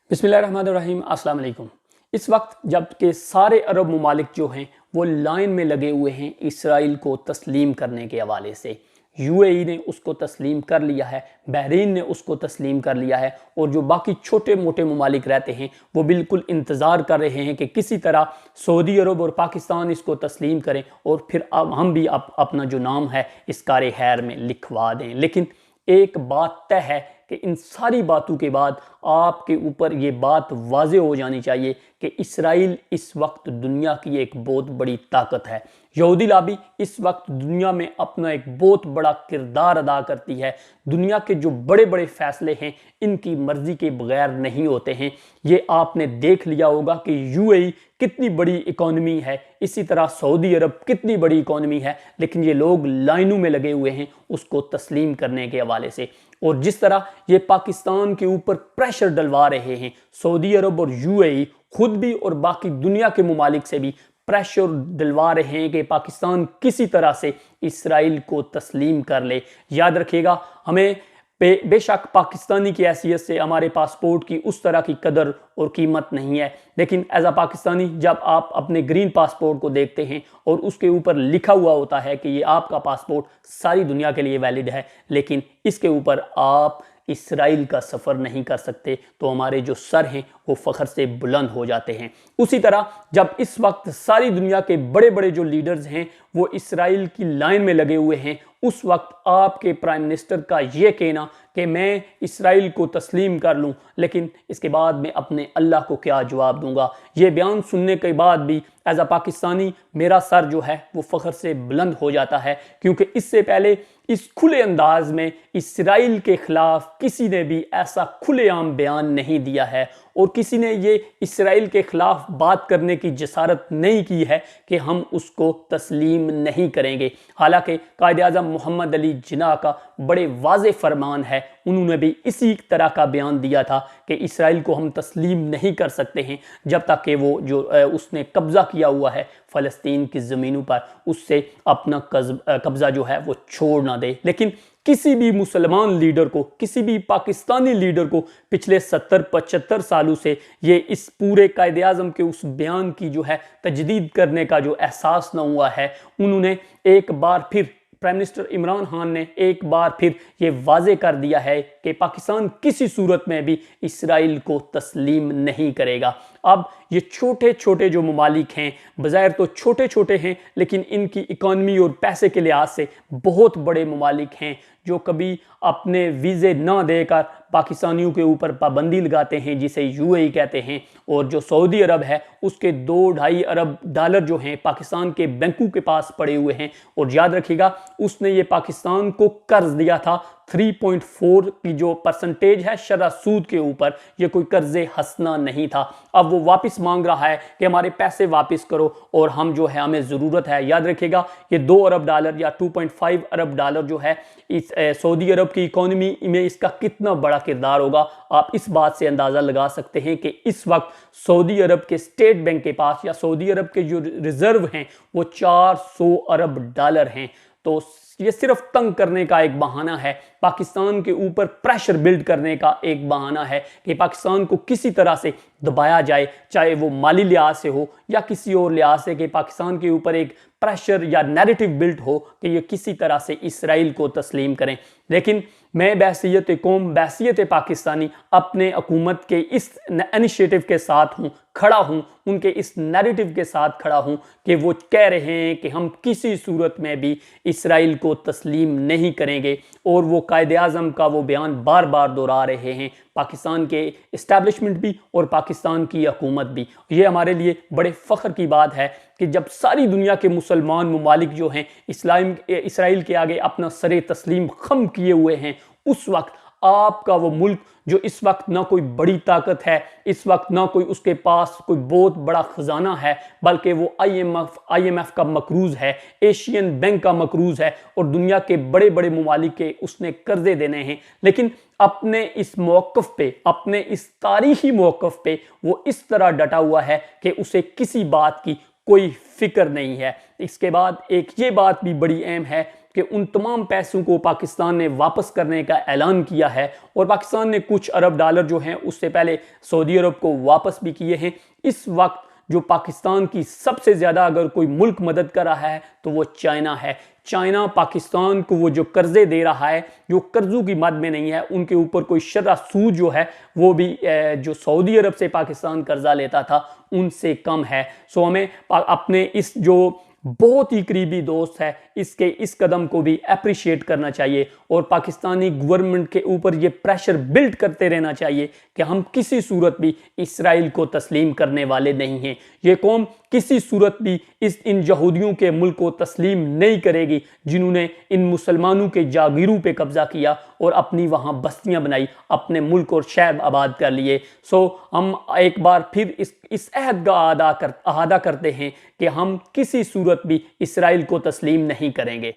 बिस्मिल्लाहिर्रहमानिर्रहीम अस्सलाम वालेकुम। इस वक्त जबकि सारे अरब ममालिक जो हैं वो लाइन में लगे हुए हैं इसराइल को तस्लीम करने के हवाले से। यूएई ने उसको तस्लीम कर लिया है, बहरीन ने उसको तस्लीम कर लिया है और जो बाकी छोटे मोटे ममालिक रहते हैं वो बिल्कुल इंतज़ार कर रहे हैं कि किसी तरह सऊदी अरब और पाकिस्तान इसको तस्लीम करें और फिर अब हम भी अपना जो नाम है इस कार खैर में लिखवा दें। लेकिन एक बात तय है कि इन सारी बातों के बाद आपके ऊपर ये बात वाज़े हो जानी चाहिए कि इसराइल इस वक्त दुनिया की एक बहुत बड़ी ताकत है। यहूदी लाबी इस वक्त दुनिया में अपना एक बहुत बड़ा किरदार अदा करती है। दुनिया के जो बड़े बड़े फैसले हैं इनकी मर्जी के बगैर नहीं होते हैं। ये आपने देख लिया होगा कि यूएई कितनी बड़ी इकॉनमी है, इसी तरह सऊदी अरब कितनी बड़ी इकॉनमी है, लेकिन ये लोग लाइनों में लगे हुए हैं उसको तस्लीम करने के हवाले से। और जिस तरह ये पाकिस्तान के ऊपर प्रेशर डलवा रहे हैं, सऊदी अरब और यूएई खुद भी और बाकी दुनिया के ममालिक से भी प्रेशर डलवा रहे हैं कि पाकिस्तान किसी तरह से इसराइल को तस्लीम कर ले। याद रखिएगा, हमें बेशक पाकिस्तानी की हैसियत से हमारे पासपोर्ट की उस तरह की कदर और कीमत नहीं है, लेकिन एज अ पाकिस्तानी जब आप अपने ग्रीन पासपोर्ट को देखते हैं और उसके ऊपर लिखा हुआ होता है कि ये आपका पासपोर्ट सारी दुनिया के लिए वैलिड है, लेकिन इसके ऊपर आप इसराइल का सफ़र नहीं कर सकते, तो हमारे जो सर हैं वो फ़ख्र से बुलंद हो जाते हैं। उसी तरह जब इस वक्त सारी दुनिया के बड़े बड़े जो लीडर्स हैं वो इसराइल की लाइन में लगे हुए हैं, उस वक्त आपके प्राइम मिनिस्टर का ये कहना कि मैं इसराइल को तस्लीम कर लूं लेकिन इसके बाद मैं अपने अल्लाह को क्या जवाब दूंगा, ये बयान सुनने के बाद भी एज अ पाकिस्तानी मेरा सर जो है वो फ़ख्र से बुलंद हो जाता है, क्योंकि इससे पहले इस खुले अंदाज में इसराइल के खिलाफ किसी ने भी ऐसा खुलेआम बयान नहीं दिया है और किसी ने ये इसराइल के खिलाफ बात करने की जसारत नहीं की है कि हम उसको तस्लीम नहीं करेंगे। हालांकि कायद आज़म मोहम्मद अली जिन्ना का बड़े वाज़े फरमान है, उन्होंने भी इसी तरह का बयान दिया था कि इसराइल को हम तस्लीम नहीं कर सकते हैं जब तक कि वो जो उसने कब्ज़ा किया हुआ है फ़लस्तीन की ज़मीनों पर उससे अपना कब्ज़ा जो है वो छोड़ ना दे। लेकिन किसी भी मुसलमान लीडर को, किसी भी पाकिस्तानी लीडर को पिछले 70-75 सालों से ये इस पूरे कायदे आज़म के उस बयान की जो है तजदीद करने का जो एहसास ना हुआ है। उन्होंने एक बार फिर, प्राइम मिनिस्टर इमरान खान ने एक बार फिर ये वाजे कर दिया है कि पाकिस्तान किसी सूरत में भी इसराइल को तस्लीम नहीं करेगा। अब ये छोटे छोटे जो ममालिक हैं, बज़ाहिर तो छोटे छोटे हैं लेकिन इनकी इकॉनमी और पैसे के लिहाज से बहुत बड़े ममालिक हैं, जो कभी अपने वीज़े ना देकर पाकिस्तानियों के ऊपर पाबंदी लगाते हैं जिसे यूएई कहते हैं, और जो सऊदी अरब है उसके 2-2.5 अरब डॉलर जो हैं पाकिस्तान के बैंकों के पास पड़े हुए हैं। और याद रखिएगा, उसने ये पाकिस्तान को कर्ज दिया था 3.4 की जो परसेंटेज है शरह सूद के ऊपर, ये कोई कर्जे हंसना नहीं था। अब वो वापस मांग रहा है कि हमारे पैसे वापस करो और हम जो है हमें ज़रूरत है। याद रखिएगा, ये 2 अरब डॉलर या 2.5 अरब डॉलर जो है इस सऊदी अरब की इकोनॉमी में इसका कितना बड़ा किरदार होगा, आप इस बात से अंदाज़ा लगा सकते हैं कि इस वक्त सऊदी अरब के स्टेट बैंक के पास या सऊदी अरब के जो रिजर्व हैं वो 400 अरब डॉलर हैं। तो ये सिर्फ तंग करने का एक बहाना है, पाकिस्तान के ऊपर प्रेशर बिल्ड करने का एक बहाना है कि पाकिस्तान को किसी तरह से दबाया जाए, चाहे वो माली लिहाज से हो या किसी और लिहाज से, कि पाकिस्तान के ऊपर एक प्रेशर या नैरेटिव बिल्ड हो कि ये किसी तरह से इसराइल को तस्लीम करें। लेकिन मैं बहसीयत कौम, बहसीयत पाकिस्तानी अपने हुकूमत के इस इनिशिएटिव के साथ हूँ, खड़ा हूँ, उनके इस नैरेटिव के साथ खड़ा हूँ कि वो कह रहे हैं कि हम किसी सूरत में भी इसराइल को तस्लीम नहीं करेंगे, और वो कायदे आज़म का वो बयान बार बार दोहरा रहे हैं, पाकिस्तान के इस्टेब्लिशमेंट भी और पाकिस्तान की हुकूमत भी। ये हमारे लिए बड़े फ़ख्र की बात है कि जब सारी दुनिया के मुसलमान ममालिक जो हैं इसराइल के आगे अपना सरे तस्लीम खम किए हुए हैं, उस वक्त आपका वो मुल्क जो इस वक्त ना कोई बड़ी ताकत है, इस वक्त ना कोई उसके पास कोई बहुत बड़ा खजाना है, बल्कि वो IMF का मकरूज है, एशियन बैंक का मकरूज है और दुनिया के बड़े बड़े ममालिक के उसने कर्जे देने हैं, लेकिन अपने इस मौक़िफ़ पे, अपने इस तारीखी मौक़िफ़ पे वो इस तरह डटा हुआ है कि उसे किसी बात की कोई फिक्र नहीं है। इसके बाद एक ये बात भी बड़ी अहम है कि उन तमाम पैसों को पाकिस्तान ने वापस करने का ऐलान किया है और पाकिस्तान ने कुछ अरब डॉलर जो हैं उससे पहले सऊदी अरब को वापस भी किए हैं। इस वक्त जो पाकिस्तान की सबसे ज़्यादा अगर कोई मुल्क मदद कर रहा है तो वो चाइना है। चाइना पाकिस्तान को वो जो कर्जे दे रहा है, जो कर्जों की मद में नहीं है, उनके ऊपर कोई शर्रा सूद जो है वो भी जो सऊदी अरब से पाकिस्तान कर्जा लेता था उनसे कम है। सो हमें अपने इस जो बहुत ही करीबी दोस्त है इसके इस कदम को भी अप्रिशिएट करना चाहिए और पाकिस्तानी गवर्नमेंट के ऊपर ये प्रेशर बिल्ड करते रहना चाहिए कि हम किसी सूरत भी इसराइल को तस्लीम करने वाले नहीं हैं। ये कौम किसी सूरत भी इन यहूदियों के मुल्क को तस्लीम नहीं करेगी जिन्होंने इन मुसलमानों के जागीरों पे कब्जा किया और अपनी वहाँ बस्तियाँ बनाई, अपने मुल्क और शहर आबाद कर लिए। सो हम एक बार फिर इस अहद का अहादा करते हैं कि हम किसी सूरत भी इसराइल को तस्लीम नहीं करेंगे।